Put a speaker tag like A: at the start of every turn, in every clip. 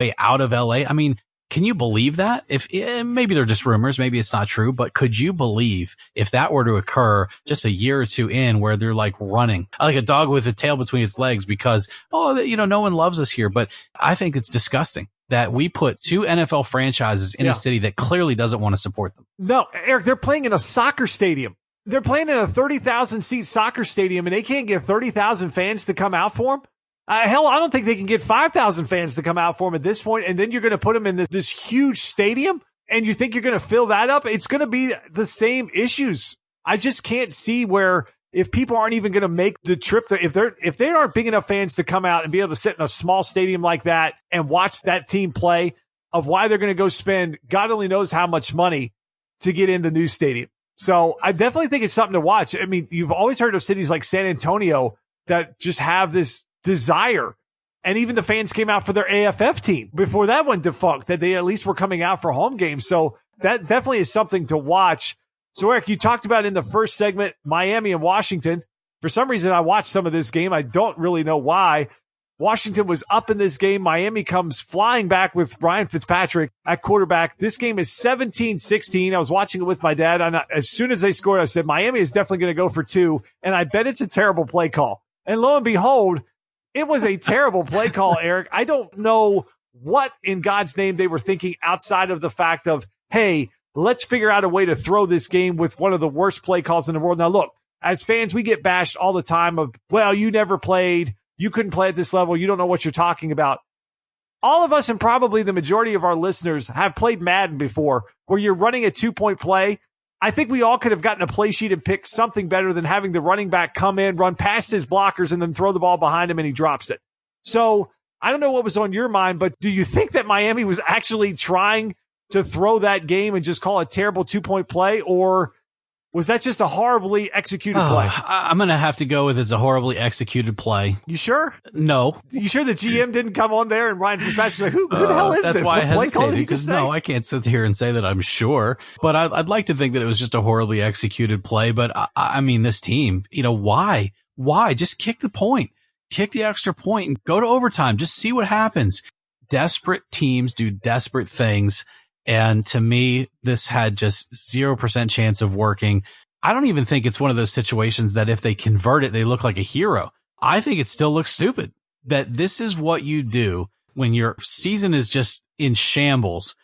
A: way out of LA. I mean, can you believe that? If maybe they're just rumors, maybe it's not true, but could you believe if that were to occur just a year or two in where they're like running like a dog with a tail between its legs because, no one loves us here. But I think it's disgusting that we put two NFL franchises in a city that clearly doesn't want to support them.
B: No, Eric, they're playing in a soccer stadium. They're playing in a 30,000 seat soccer stadium and they can't get 30,000 fans to come out for them. Hell, I don't think they can get 5,000 fans to come out for them at this point. And then you're going to put them in this huge stadium and you think you're going to fill that up. It's going to be the same issues. I just can't see where if people aren't even going to make the trip, if they aren't big enough fans to come out and be able to sit in a small stadium like that and watch that team play, of why they're going to go spend God only knows how much money to get in the new stadium. So I definitely think it's something to watch. I mean, you've always heard of cities like San Antonio that just have this desire. And even the fans came out for their AFF team before that went defunct, that they at least were coming out for home games. So that definitely is something to watch. So Eric, you talked about in the first segment, Miami and Washington. For some reason, I watched some of this game. I don't really know why. Washington was up in this game. Miami comes flying back with Ryan Fitzpatrick at quarterback. This game is 17-16. I was watching it with my dad. And as soon as they scored, I said, Miami is definitely going to go for two. And I bet it's a terrible play call. And lo and behold, it was a terrible play call, Eric. I don't know what in God's name they were thinking outside of the fact of, hey, let's figure out a way to throw this game with one of the worst play calls in the world. Now, look, as fans, we get bashed all the time of, well, you never played. You couldn't play at this level. You don't know what you're talking about. All of us and probably the majority of our listeners have played Madden before where you're running a 2-point play. I think we all could have gotten a play sheet and picked something better than having the running back come in, run past his blockers, and then throw the ball behind him and he drops it. So I don't know what was on your mind, but do you think that Miami was actually trying to throw that game and just call a terrible 2-point play, or was that just a horribly executed play?
A: I'm going to have to go with it's a horribly executed play.
B: You sure?
A: No.
B: You sure the GM didn't come on there and Ryan Fitzpatrick's like, who the hell is this?
A: That's why I hesitated, because
B: no,
A: I can't sit here and say that I'm sure. But I'd like to think that it was just a horribly executed play. But I mean, this team, why? Why? Just kick the point. Kick the extra point and go to overtime. Just see what happens. Desperate teams do desperate things. And to me, this had just 0% chance of working. I don't even think it's one of those situations that if they convert it, they look like a hero. I think it still looks stupid. That this is what you do when your season is just in shambles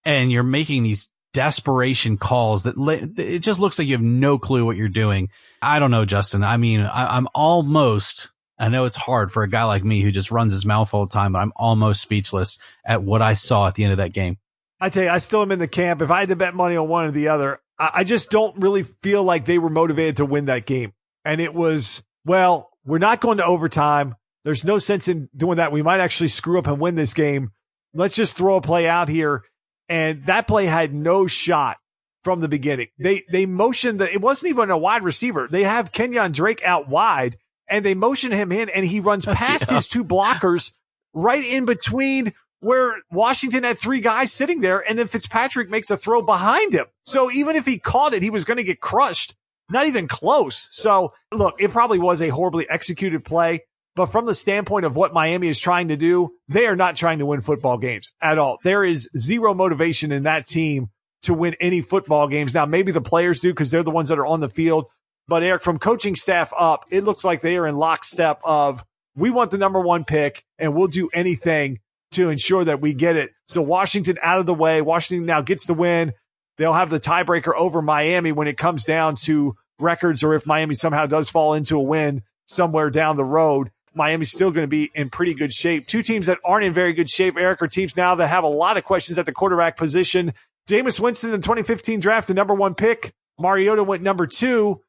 A: and you're making these desperation calls that it just looks like you have no clue what you're doing. I don't know, Justin. I mean, I'm almost, I know it's hard for a guy like me who just runs his mouth all the time, but I'm almost speechless at what I saw at the end of that game.
B: I tell you, I still am in the camp. If I had to bet money on one or the other, I just don't really feel like they were motivated to win that game. And it was, well, we're not going to overtime. There's no sense in doing that. We might actually screw up and win this game. Let's just throw a play out here. And that play had no shot from the beginning. They motioned it wasn't even a wide receiver. They have Kenyon Drake out wide and they motion him in and he runs past his two blockers right in between where Washington had three guys sitting there, and then Fitzpatrick makes a throw behind him. So even if he caught it, he was going to get crushed. Not even close. So look, it probably was a horribly executed play, but from the standpoint of what Miami is trying to do, they are not trying to win football games at all. There is zero motivation in that team to win any football games. Now, maybe the players do because they're the ones that are on the field. But Eric, from coaching staff up, it looks like they are in lockstep of, we want the number one pick and we'll do anything to ensure that we get it. So Washington out of the way. Washington now gets the win. They'll have the tiebreaker over Miami when it comes down to records, or if Miami somehow does fall into a win somewhere down the road. Miami's still going to be in pretty good shape. Two teams that aren't in very good shape, Eric, are teams now that have a lot of questions at the quarterback position. Jameis Winston in the 2015 draft, the number one pick. Mariota went number 2.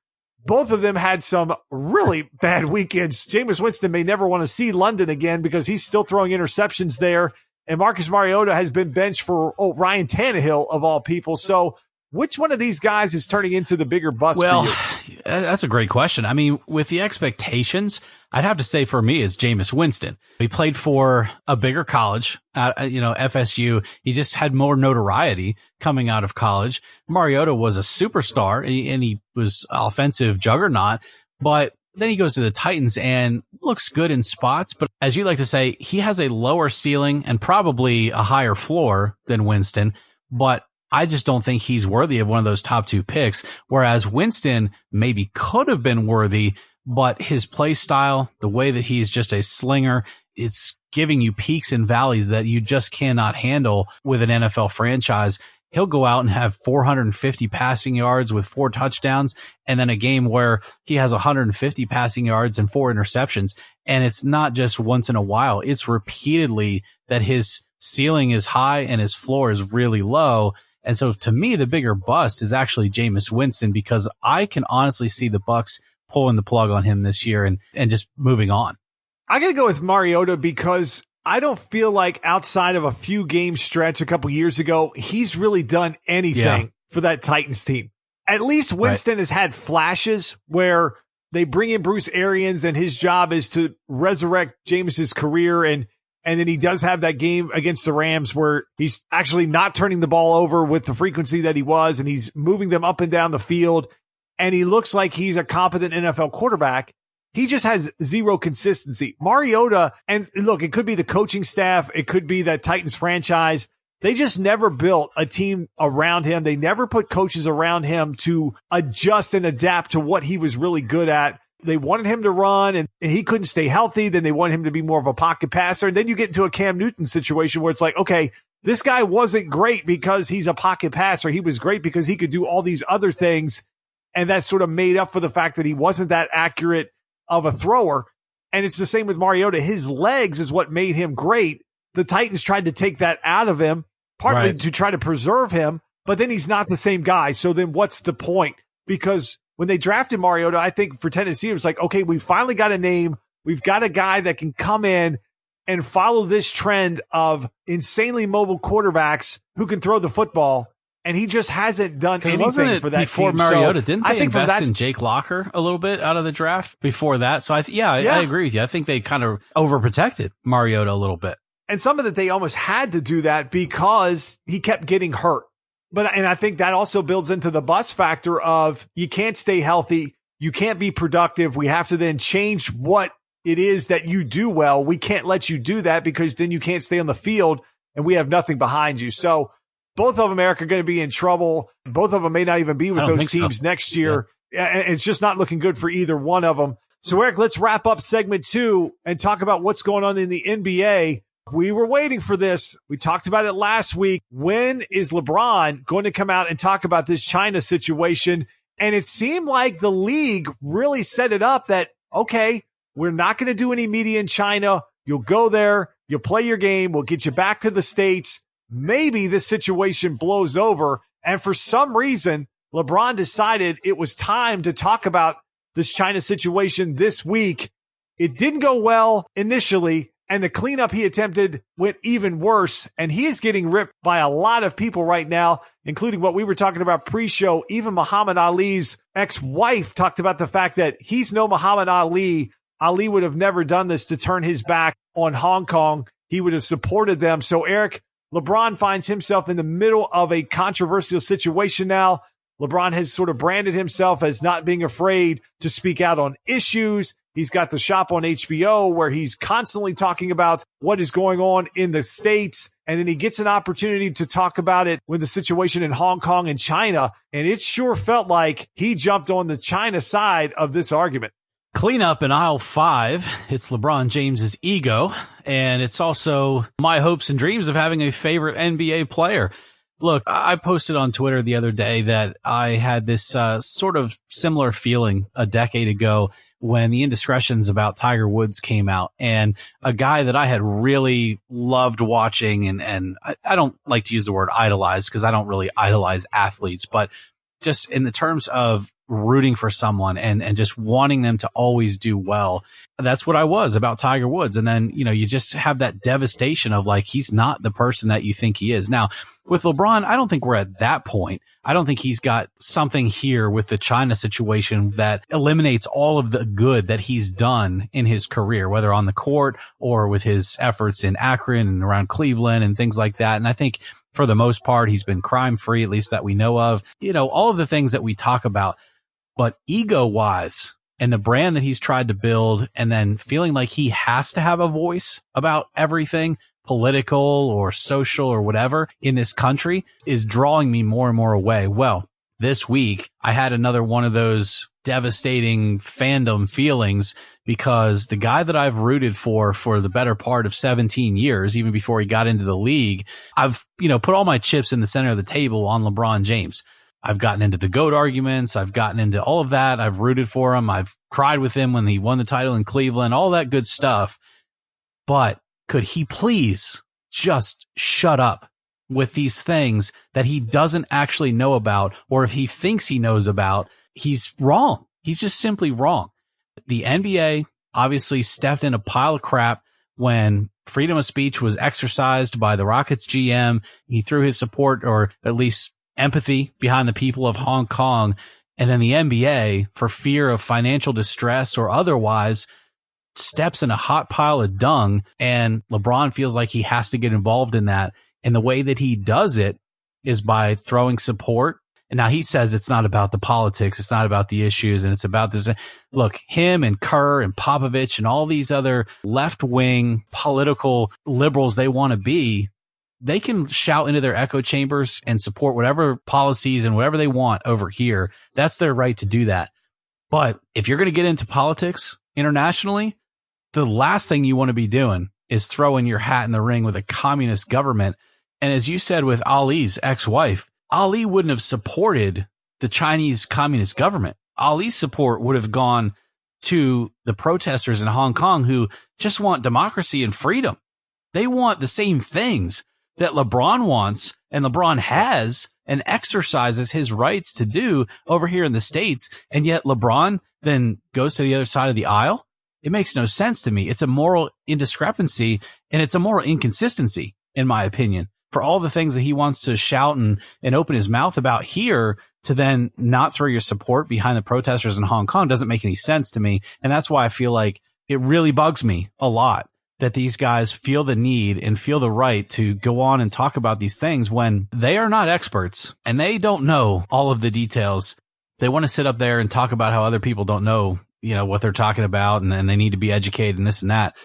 B: Both of them had some really bad weekends. Jameis Winston may never want to see London again because he's still throwing interceptions there. And Marcus Mariota has been benched for Ryan Tannehill, of all people. So which one of these guys is turning into the bigger bust for you?
A: Well, that's a great question. I mean, with the expectations, I'd have to say for me it's Jameis Winston. He played for a bigger college at, FSU. He just had more notoriety coming out of college. Mariota was a superstar and he was offensive juggernaut, but Then he goes to the Titans and looks good in spots. But as you like to say, he has a lower ceiling and probably a higher floor than Winston. But I just don't think he's worthy of one of those top 2 picks. Whereas Winston maybe could have been worthy, but his play style, the way that he's just a slinger, it's giving you peaks and valleys that you just cannot handle with an NFL franchise. He'll go out and have 450 passing yards with 4 touchdowns, and then a game where he has 150 passing yards and 4 interceptions. And it's not just once in a while. It's repeatedly that his ceiling is high and his floor is really low. And so to me, the bigger bust is actually Jameis Winston, because I can honestly see the Bucs pulling the plug on him this year and just moving on.
B: I got to go with Mariota because I don't feel like outside of a few game stretch a couple years ago, he's really done anything for that Titans team. At least Winston has had flashes where they bring in Bruce Arians and his job is to resurrect Jameis's career. And then he does have that game against the Rams where he's actually not turning the ball over with the frequency that he was, and he's moving them up and down the field. And he looks like he's a competent NFL quarterback. He just has zero consistency. Mariota, and look, it could be the coaching staff. It could be that Titans franchise. They just never built a team around him. They never put coaches around him to adjust and adapt to what he was really good at. They wanted him to run and he couldn't stay healthy. Then they wanted him to be more of a pocket passer. And then you get into a Cam Newton situation where it's like, okay, this guy wasn't great because he's a pocket passer. He was great because he could do all these other things. And that sort of made up for the fact that he wasn't that accurate of a thrower. And it's the same with Mariota. His legs is what made him great. The Titans tried to take that out of him, partly to try to preserve him, but then he's not the same guy. So then what's the point? Because when they drafted Mariota, I think for Tennessee, it was like, okay, we finally got a name. We've got a guy that can come in and follow this trend of insanely mobile quarterbacks who can throw the football. And he just hasn't done anything for that
A: before
B: team.
A: Mariota.
B: So
A: didn't they invest in Jake Locker a little bit out of the draft before that? So I agree with you. I think they kind of overprotected Mariota a little bit.
B: And some of that they almost had to do that because he kept getting hurt. And I think that also builds into the bust factor of you can't stay healthy. You can't be productive. We have to then change what it is that you do well. We can't let you do that because then you can't stay on the field and we have nothing behind you. So both of them, Eric, are going to be in trouble. Both of them may not even be with those teams next year. Yeah. It's just not looking good for either one of them. So, Eric, let's wrap up segment 2 and talk about what's going on in the NBA. We were waiting for this. We talked about it last week. When is LeBron going to come out and talk about this China situation? And it seemed like the league really set it up that, okay, we're not going to do any media in China. You'll go there. You'll play your game. We'll get you back to the States. Maybe this situation blows over. And for some reason, LeBron decided it was time to talk about this China situation this week. It didn't go well initially, and the cleanup he attempted went even worse. And he is getting ripped by a lot of people right now, including what we were talking about pre-show. Even Muhammad Ali's ex-wife talked about the fact that he's no Muhammad Ali. Ali would have never done this to turn his back on Hong Kong. He would have supported them. So, Eric, LeBron finds himself in the middle of a controversial situation now. LeBron has sort of branded himself as not being afraid to speak out on issues. He's got the shop on HBO where he's constantly talking about what is going on in the States. And then he gets an opportunity to talk about it with the situation in Hong Kong and China. And it sure felt like he jumped on the China side of this argument.
A: Clean up in aisle 5. It's LeBron James's ego. And it's also my hopes and dreams of having a favorite NBA player. Look, I posted on Twitter the other day that I had this sort of similar feeling a decade ago when the indiscretions about Tiger Woods came out, and a guy that I had really loved watching. And I don't like to use the word idolize because I don't really idolize athletes, but just in the terms of rooting for someone and just wanting them to always do well. That's what I was about Tiger Woods. And then, you just have that devastation of like, he's not the person that you think he is. Now, with LeBron, I don't think we're at that point. I don't think he's got something here with the China situation that eliminates all of the good that he's done in his career, whether on the court or with his efforts in Akron and around Cleveland and things like that. And I think for the most part, he's been crime free, at least that we know of, all of the things that we talk about. But ego wise, and the brand that he's tried to build, and then feeling like he has to have a voice about everything political or social or whatever in this country is drawing me more and more away. Well, this week I had another one of those devastating fandom feelings because the guy that I've rooted for the better part of 17 years, even before he got into the league, I've, put all my chips in the center of the table on LeBron James. I've gotten into the GOAT arguments. I've gotten into all of that. I've rooted for him. I've cried with him when he won the title in Cleveland, all that good stuff. But could he please just shut up with these things that he doesn't actually know about, or if he thinks he knows about, he's wrong. He's just simply wrong. The NBA obviously stepped in a pile of crap when freedom of speech was exercised by the Rockets GM. He threw his support, or at least empathy, behind the people of Hong Kong. And then the NBA, for fear of financial distress or otherwise, steps in a hot pile of dung, and LeBron feels like he has to get involved in that. And the way that he does it is by throwing support. And now he says it's not about the politics. It's not about the issues. And it's about this. Look, him and Kerr and Popovich and all these other left wing political liberals they want to be, they can shout into their echo chambers and support whatever policies and whatever they want over here. That's their right to do that. But if you're going to get into politics internationally, the last thing you want to be doing is throwing your hat in the ring with a communist government. And as you said with Ali's ex-wife, Ali wouldn't have supported the Chinese communist government. Ali's support would have gone to the protesters in Hong Kong who just want democracy and freedom. They want the same things that LeBron wants and LeBron has and exercises his rights to do over here in the States. And yet LeBron then goes to the other side of the aisle. It makes no sense to me. It's a moral indiscrepancy, and it's a moral inconsistency, in my opinion, for all the things that he wants to shout and open his mouth about here to then not throw your support behind the protesters in Hong Kong doesn't make any sense to me. And that's why I feel like it really bugs me a lot that these guys feel the need and feel the right to go on and talk about these things when they are not experts and they don't know all of the details. They want to sit up there and talk about how other people don't know, what they're talking about, and they need to be educated and this and that.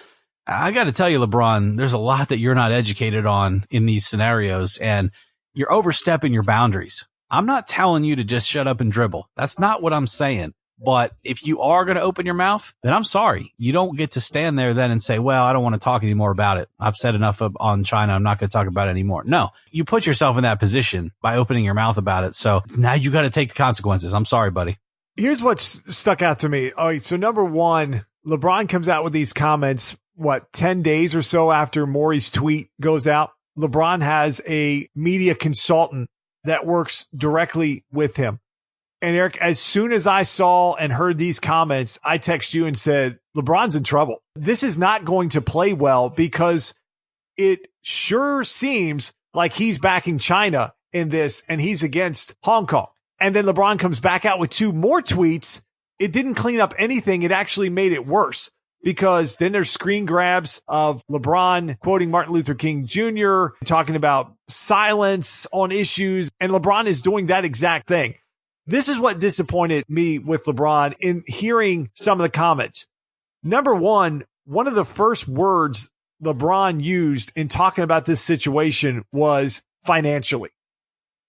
A: I got to tell you, LeBron, there's a lot that you're not educated on in these scenarios, and you're overstepping your boundaries. I'm not telling you to just shut up and dribble. That's not what I'm saying. But if you are going to open your mouth, then I'm sorry. You don't get to stand there then and say, well, I don't want to talk anymore about it. I've said enough on China. I'm not going to talk about it anymore. No, you put yourself in that position by opening your mouth about it. So now you got to take the consequences. I'm sorry, buddy.
B: Here's what's stuck out to me. All right, so number one, LeBron comes out with these comments, 10 days or so after Maury's tweet goes out. LeBron has a media consultant that works directly with him. And Eric, as soon as I saw and heard these comments, I texted you and said, LeBron's in trouble. This is not going to play well because it sure seems like he's backing China in this and he's against Hong Kong. And then LeBron comes back out with two more tweets. It didn't clean up anything. It actually made it worse because then there's screen grabs of LeBron quoting Martin Luther King Jr., talking about silence on issues. And LeBron is doing that exact thing. This is what disappointed me with LeBron in hearing some of the comments. Number one of the first words LeBron used in talking about this situation was financially.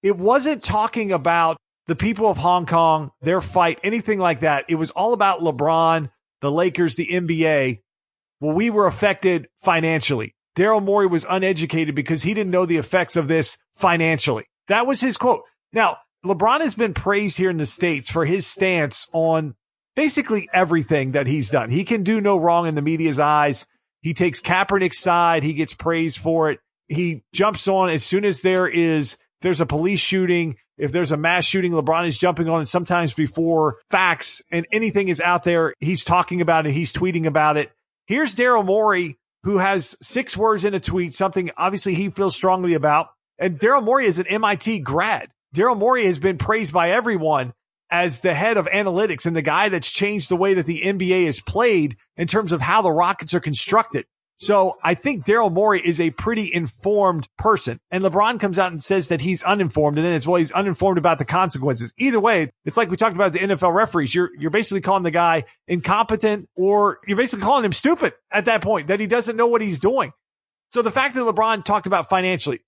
B: It wasn't talking about the people of Hong Kong, their fight, anything like that. It was all about LeBron, the Lakers, the NBA. Well, we were affected financially. Daryl Morey was uneducated because he didn't know the effects of this financially. That was his quote. Now, LeBron has been praised here in the States for his stance on basically everything that he's done. He can do no wrong in the media's eyes. He takes Kaepernick's side. He gets praised for it. He jumps on as soon as there's a police shooting. If there's a mass shooting, LeBron is jumping on it sometimes before facts and anything is out there. He's talking about it. He's tweeting about it. Here's Daryl Morey, who has 6 words in a tweet, something obviously he feels strongly about. And Daryl Morey is an MIT grad. Daryl Morey has been praised by everyone as the head of analytics and the guy that's changed the way that the NBA is played in terms of how the Rockets are constructed. So I think Daryl Morey is a pretty informed person, and LeBron comes out and says that he's uninformed, and then as well, he's uninformed about the consequences. Either way, it's like we talked about the NFL referees. You're basically calling the guy incompetent, or you're basically calling him stupid at that point, that he doesn't know what he's doing. So the fact that LeBron talked about financially,